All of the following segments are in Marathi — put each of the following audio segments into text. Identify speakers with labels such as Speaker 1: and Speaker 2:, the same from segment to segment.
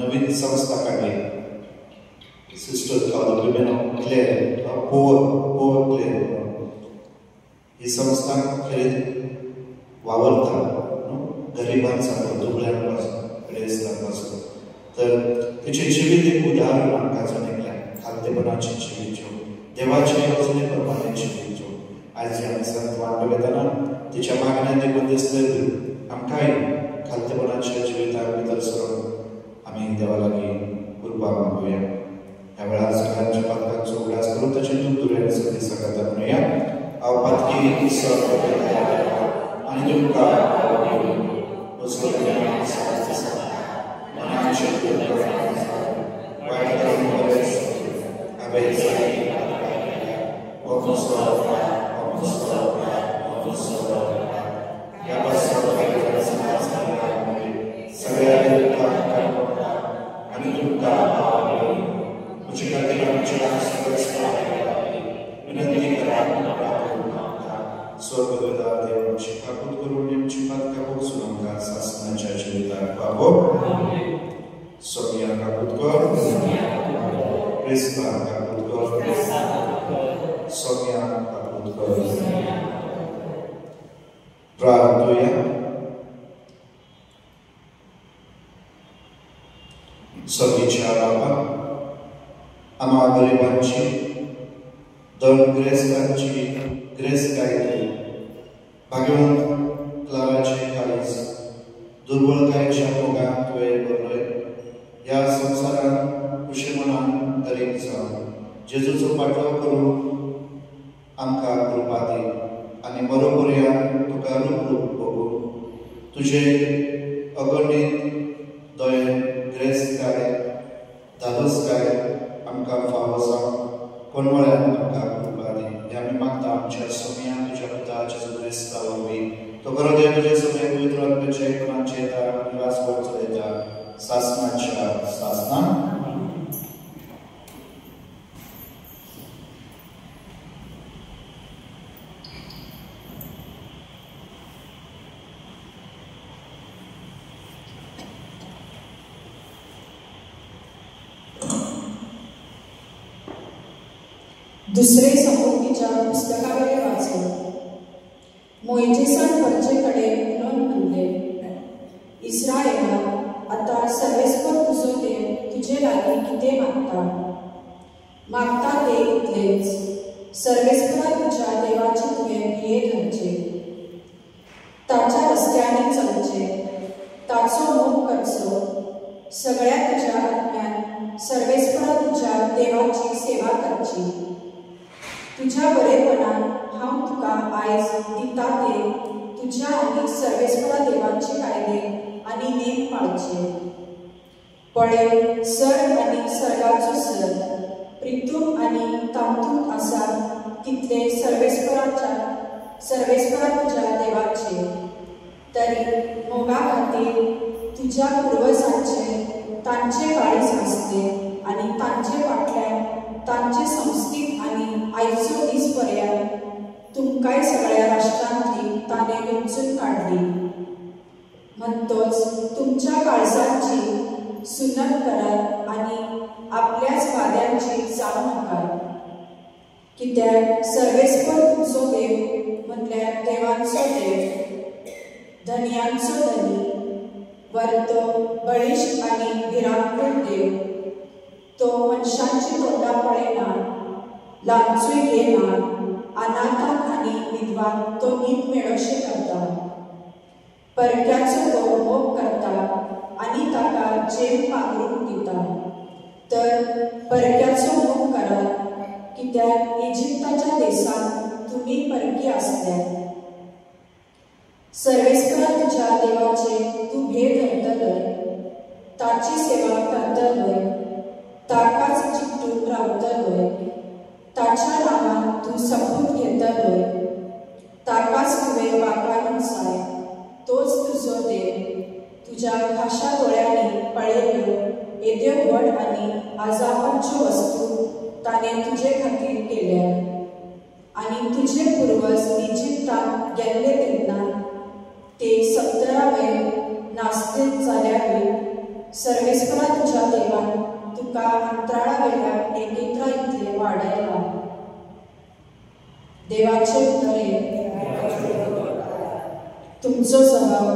Speaker 1: नवीन संस्था काढली, sister of the women of Clare, पोवकले ही संस्था खरी वावरता गरिबांसाठी दुबळ्यांपासून तर तिचे जिवीत एक उदाहरण आमकां जाणयलें खाद्यपणाची जिवीच्यो देवाचे योजने प्रमाणे जिवीच्यो आज आमी संत वांटो घेतना तिच्या मागण्या देखून दिसले आमकांय खाद्यपणाच्या जिविताक भितर सरून आमी देवा लागीं कृपा मागुया ह्या वेळार सगळ्यांच्या पातकांचो उगडास करून ताचे दूख दुर्यान सती सगळ्यांना म्हणुया हांव पातकी आनी तुमकां सगळीच्या बाबा आम्हा गरिबांची ग्रेस्तांची ग्रेस गायली भाग्यवंत क्लाराचे काळीज दुर्बळतायेच्या मोगान तुवें भरलय ह्या संवसारान खुशेपणान दरेक जावन जेजूचो पाटलो करून आमकां कृपा दी आनी बरोबऱ्यान तुका रूप बघू तुजे अगणित दयेन ग्रेस काय धादोस काय आमकां फावो जावन कोणवळ्यान आमकां कृपा दी हें आमी मागता आमच्या सोम्या तुज्या पुता जेजू क्रिस्ता वरवीं तो बरो देव तुजे सगळे पवित्र आत्म्याचे एकपणाचे येता निवास करचो येता सासणाच्या सासणान
Speaker 2: दुसरे समृद्धीच्या पुस्तकाकडे वाचून मोइजेसान परचेकडे म्हणून म्हणले इस्रायला आता सर्वेस्पर तुजो देव तुझे लागीं कितें मागता ते इतलेच सर्वेस्परा तुझ्या देवाचे तुवें भिये घालचे ताच्या रस्त्यांनी चलचे ताचो मोग करचो सगळ्या तुझ्या आत्म्यान सर्वेस्परा तुझ्या देवाची सेवा करची तुझ्या बरेपणान हांव तुका आयज दिता ते तुझ्या आनी सर्वेस्परा देवाचे कायदे आनी नेम पाळचे पळय सर आनी सर्गाचो सर प्रितूम आनी तांतूक आसा तितले सर्वेस्परा तुझ्या देवाचे तरी मोगा खातीर तुझ्या पुर्वजांचे तांचे काळीज आसले आनी तांचे फाटल्यान तांचे संस्कृत आनी आयचो दीस पर्यंत तुमकांय सगळ्या राष्ट्रांतली ताणे वेंचून काडली म्हणटोच तुमच्या काळजांची सुनत करात आनी आपल्याच वाद्यांची जावं नाकात कित्याक सर्वेस्पर तुमचो देव म्हणल्यार देवांचो देव धन्यांचो धनी वर्तो बळीश आनी भिरांकूळ देव तो मनशांची तोंडां पळयना लांचूय घेना अनाथांक आनी विधवांक तो नीत मेळोशें करता परक्याचो तो मोग करता आनी ताका जेल पांगरूंक दिता तर परक्याचो मोग करात कित्याक इजिप्ताच्या देशांत तुमी परकी आसल्यात सर्वेस्परा तुझ्या देवाचे तूं भेद धरतलय ताची सेवा करतलय ताकाच चिकटून रावतलोय ताच्या नांवान तूं सपूत घेतलोय ताकाच तुवें वापरून जाय तोच तुजो देव तुज्या खाशा दोळ्यांनी पळयल्यो येद्यो व्हड आनी आजावाच्यो वस्तू ताणें तुजे खातीर केल्या आनी तुजे पुर्वज इजिप्तांत गेल्ले तेन्ना ते 17 नासतेत जाल्यारूय सर्वेस्परा तुज्या देवान तुका अंतराळा वेल्या एकेत्रा इतले वाडयला देवाचे उत्तरे तुमचो स्वभाव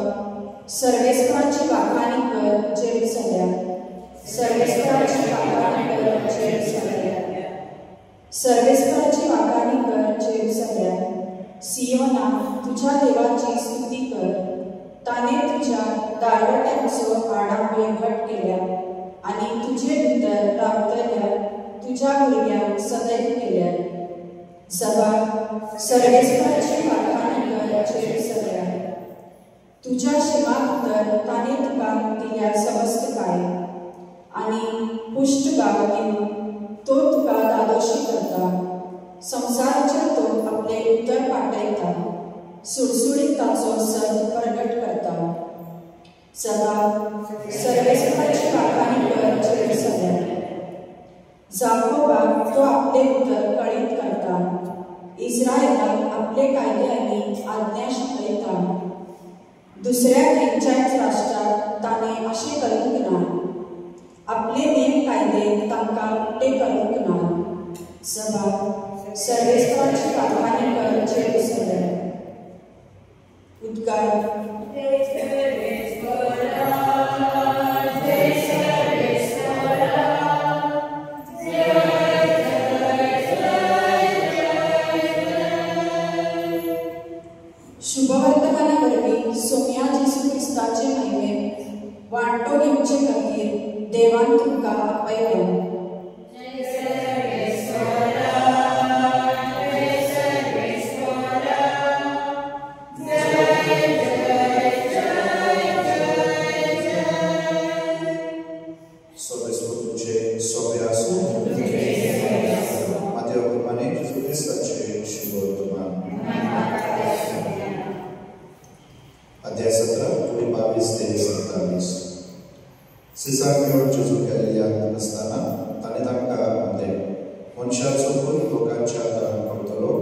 Speaker 2: सर्वेस्पराची वाखाणी कर जेरुसलेम, सर्वेस्पराची वाखाणी कर जेरुसलेम, सर्वेस्पराची वाखाणी कर जेरुसलेम. सियोना तुझ्या देवाची स्तुती कर. ताने तुझ्या दारवट्यांचो आडामुळे घट केल्या आणि तुझे भितर रावतल्या तुझ्या भुरग्यांक सदैव केल्या. सभा सर्वेस्पराची वाखाणी कर जेरुसलेम. तुझ्या शिमा भितर ताने तुका दिल्या समस्त काय आणि पुष्ट गाव दिवन तो तुका दादोशी करता. संसाराचेर तो आपले उतर पाटयता, सुडसुडीत ताचो सर प्रगट करता. सभा सर्वेस्पराची वाखाणी कर जेरुसलेम. जाकोबाक तो आपले उतर कळीत करता, इस्रायेलाक आपले कायदे आनी आज्ञा शिकयता. दुसऱ्या खंयच्याच राष्ट्राक ताणे अशें करूंक ना, आपले नेम कायदे तांकां उक्ते करूंक ना. सभा सर्वेस्पराची वाखाणी कर जेरुसलेम. उद्गार शुभवर्तमाना वरवीं सोम्या जेसू क्रिस्ताचे महिमेक वांटो घेवचे खातीर देवान तुमकां आपयलें.
Speaker 1: अध्याय 17 पुढे 22 ते 27. सिसाक मेळून जेजू गॅलिल्यात असताना ताणे तांकां म्हणलें, मनशाचो पूत लोकांच्या हातांत पडटलो,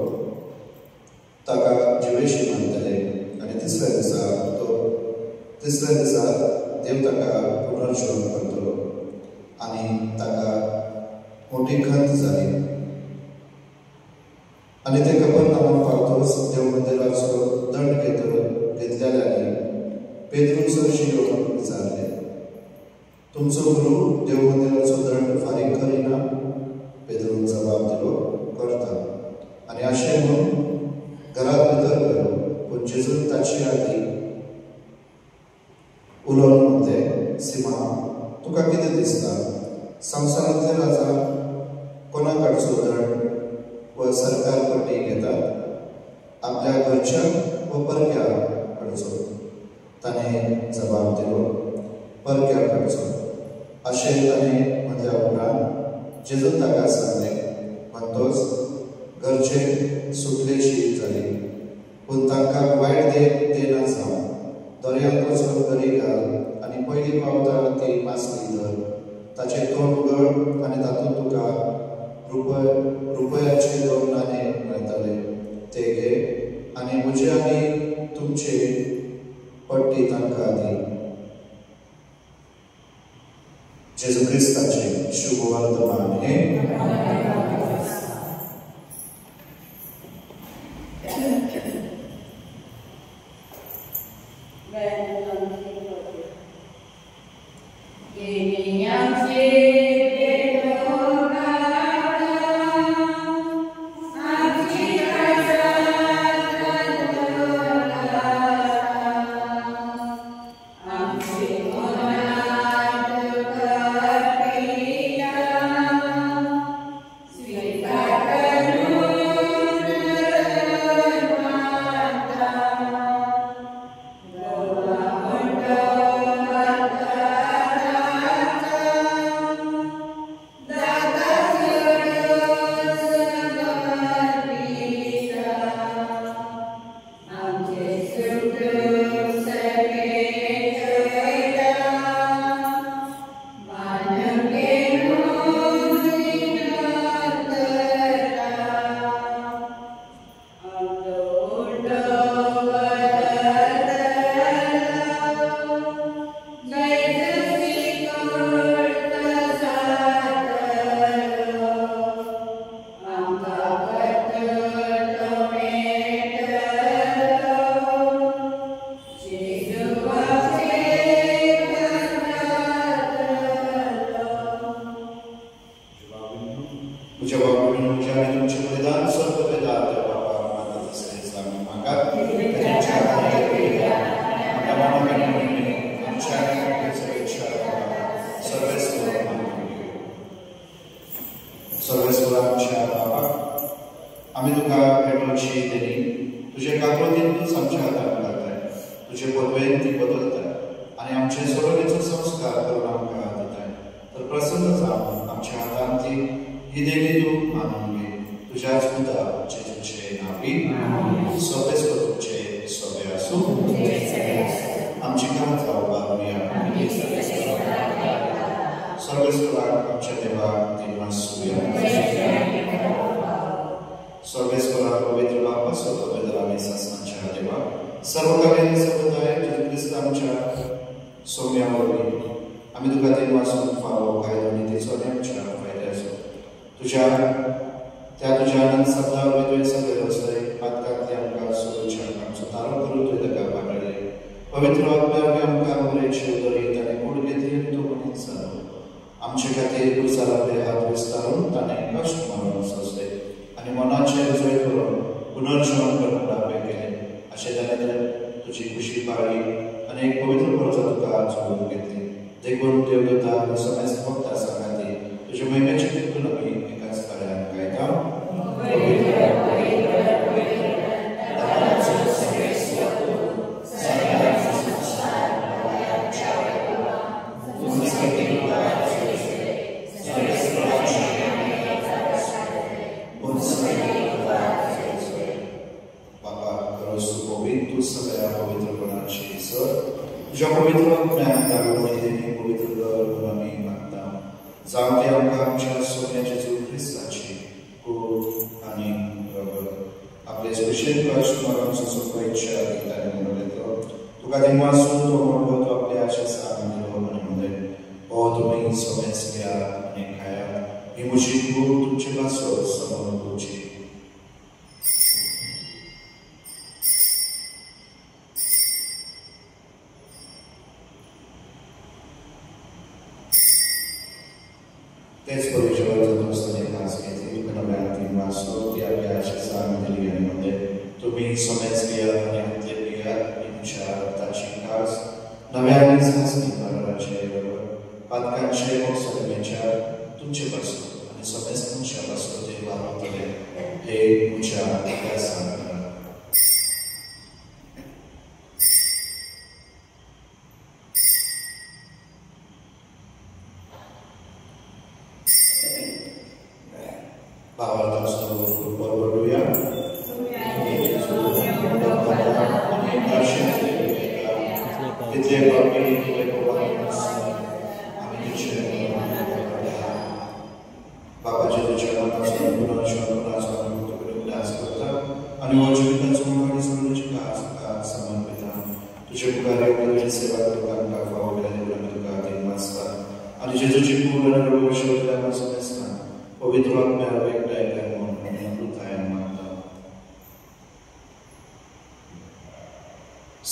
Speaker 1: ताका जिवेशी मारतले आनी तिसऱ्या दिसा देव ताका पुनर्जीवन करतलो. आनी ताका मोठी खंत जाली. आनी ते कफरनाहूमाक पावतच देव मंदिराचो दंड घेतलेल्यांनी पेद्रून सरशी येवन विचारले, तुमचो गुरू देव मंदिराचो दंड फारीक करिना? पेद्रून जबाब दिलो, करता. आनी अशें म्हणून घरांत भितर गेलो. पूण जेजून ताची आदी उलोवन म्हणलें, सिमा, तुका कितें दिसता? संवसारांतले राजा कोणा कडचो दंड व सरकार पट्टी घेतात? आपल्या घरच्यांक व परक्या कडचो? ताणें जबाब दिलो, परक्या कडचो. अशें ताणें म्हणल्या उपरांत जेजून ताका सांगलें, म्हणटोच घरचे सुटलेशी जाली. पूण तांकां वायट देना जावं. दर्यांत वचून गरी घाल आनी पयली पावता ती मासली धर. ताचें तोंड उगड आनी तातूंत तुका रुपयाचे 2 नाणे मेळटले. ते घे आनी म्हजे आनी तुमचे पट्टी तांकां दी. जेजू क्रिस्ताचे शुभ वर्तमान हे. तुझे बलिदान सर्व वेदात त्या बाबा मानत असलेच आम्ही मागात त्यांच्या सर्वेश्वरांच्या बाबा आम्ही तुका भेटोची देणी तुझे काकवतींतूच आमच्या हातान घालताय तुझे पदवेन ती बदलताय आणि आमचे सोडवणीचो संस्कार करून आमकां दिताय तर प्रसन्न जावन आमच्या हातान ती ही देणी तूं मानून घे तुझ्याच पुता जेजूचे नावी सोबेस्वर तुमचे सोबे आसूं आमची कात जावपाक सर्वेश्वराक आमच्या देवाक दिनवास सर्वेश्वरा पवित्र बापा सर्व आम्ही सासनाच्या देवा सर्व कार्याने सर्वदाय जेजू ख्रिस्त आमच्या सोम्यावरवी आम्ही तुका दिनवासून फावो कायदो नितीचो आनी आमच्या फायद्याचो तुझ्या आनंद शब्दावरवी तुवें सगळे रचलय आत्तातले आमकां सोडूच्या आमचो तारो करून तुवें ताका पाडले पवित्र आत्म्यावरवी आमकां बरेचशे उदरीत आनी कूड घेतली आनी तो मनीस जालो आमचे खातीर कुसारांतले हात विस्तारून ताणें कश्ट मारून सोंसले आनी मनाचे विजय करून पुनर्जीवन करून दावे केले अशें ताणें तुजी खुशी पाळली आनी एक पवित्र परजा तुका जोडून घेतली देखून देवदूता आनी समेस्त भक्तां सांगाती तुजे महिमेचे कीर्तन आमी एकाच कार्यान गायता तुझ्या पवित्र पवित्र आम्ही मागता जावं ते आमकां आमच्या सोन्याचे जेजू ख्रिस्ताची खूब आनी आपले सुशेष कश्ट मारून सोंसोवपा इच्छा दिता म्हणून येतो तुका दिनवासून तो म्हणलो तो आपल्या आशेसान दिलो आनी म्हणले हो तुमी सोमेच घ्या आनी खाया ही म्हजी खूब तुमची भासो समोर तुमची तेच परिचयाचा दोस्ताने खास घेतली नव्या दिनवासो ती आपल्या आशेसान दिली आनी म्हणले तुमी सोमेच घ्या आनी हातले पिया तुमच्या रक्ताची खास नव्या आनी सासणी बाराचे पातकांचे मोक्षमेच्या तुमचे बसो आनी सोमेच तुमच्या बसो ते वापरतले हे तुमच्या अभ्यासान करा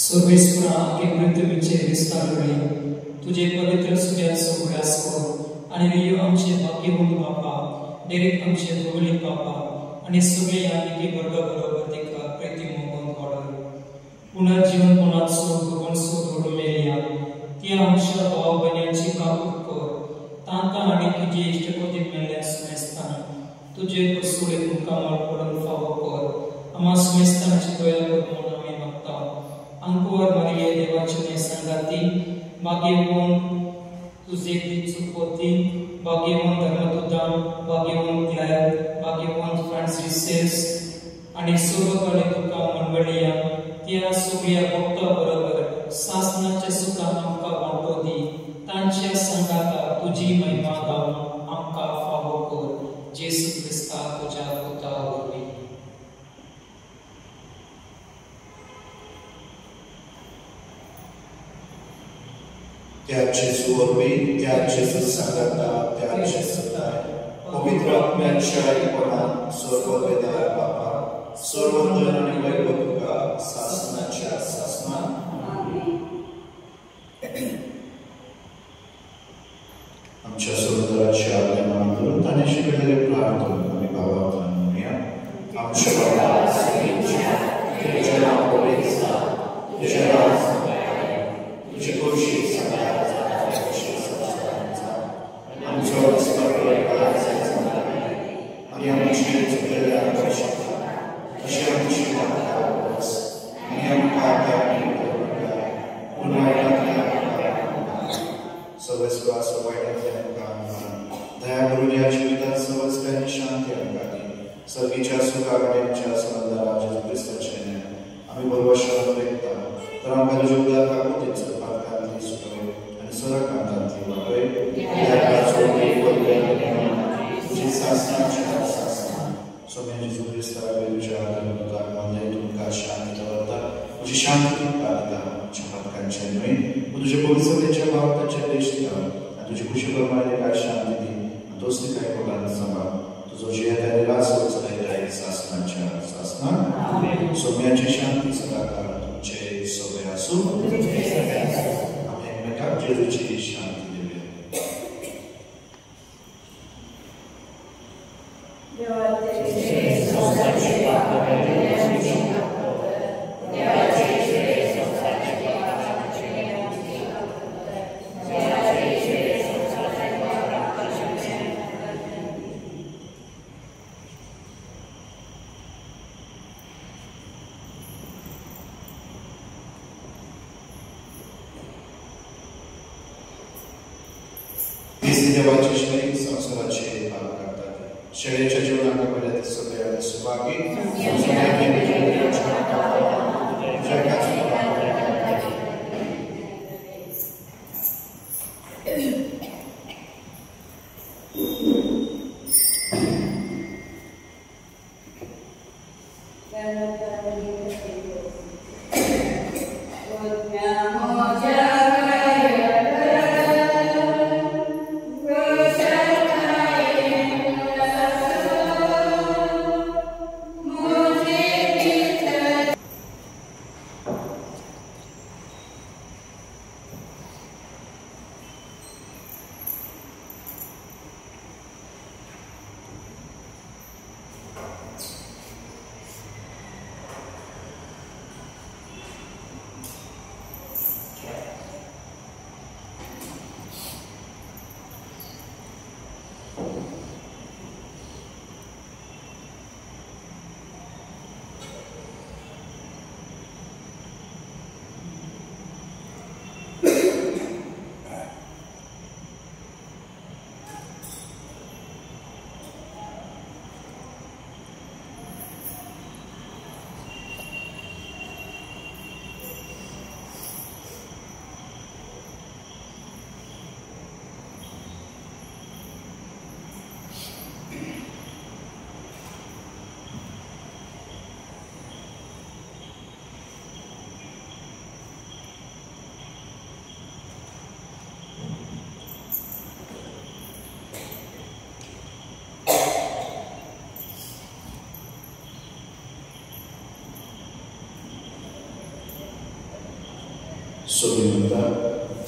Speaker 3: सर्वेश्वरा के पृथ्वीचे विस्तारले तुझे पवित्र सुर्या सोहळ्यास कर आणि वियो आमचे भाग्यवंत बापा डेरेक आमचे धोवली बापा आणि सगळे यानिकी वर्ग बरोबर देखा प्रतिमोगन वाढव पुनर्जीवन मनाचो भगवंसो धोडू मेलिया ती आमच्या भाव बन्यांची काकूट कर तांकां आणि तुझे इष्टपती मेल्ल्या सुमेस्तान तुझे कसुळे तुमकां माळपडून फावो कर आम्हा सुमेस्तानाची दया कर म्हणून आमी मागता अंकुर मरिये देवाचे संगाती भाग्यवान तुझे चुकोती भाग्यवान धर्मदूता भाग्यवान क्लायर भाग्यवान फ्रांसिस आणि सर्वकडे तुका मंडळीया त्या सगळ्या भक्ता बरोबर शासनाचे सुखान आमकां वांटो दी तांच्या संगाता तुझी महिमा गावन आमकां फावो कर जेसू ख्रिस्ता तुझ्या पुता वरवीं
Speaker 1: त्याचे सुवरवी त्याचे संगाता त्याचे सताय पवित्र आत्म्याच्या एकपणान सर्व वेदार बापा सर्व धन आणि वैभव तुका शासनाच्या शासनान आमच्या समुद्राच्या आज्ञा मानून ताणे शिकलेले प्रार्थना आम्ही भावार्थन म्हणूया Subito,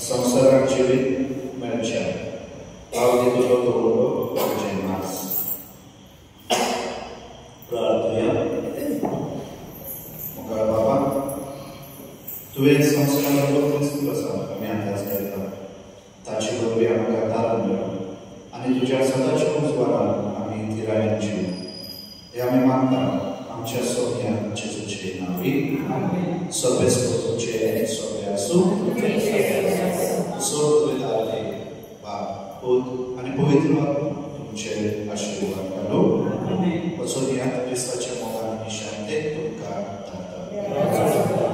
Speaker 1: संसारात जीवित मेळच्या आवडीतलो दवरलो तुझे मास प्रार्थया मुखार बाबा तुवें संसारांतलो क्रिस्तू आसा आमी अंदाज करता ताची बरोबरी आमकां तारण मेळो आनी तुज्या सदांच्या उजवाडान आमी तिरायेन जीव हे आमी मागता आमच्या सोन्या जेजूचे नांवी सोबे तुझे सोबे आसूं सोद विधाते बाप पुत आनी पवित्र आत्मा तुमचे आशीर्वाद घालो वचून ह्या क्रिस्ताच्या मोगान शांतेक तुमकां धाडटा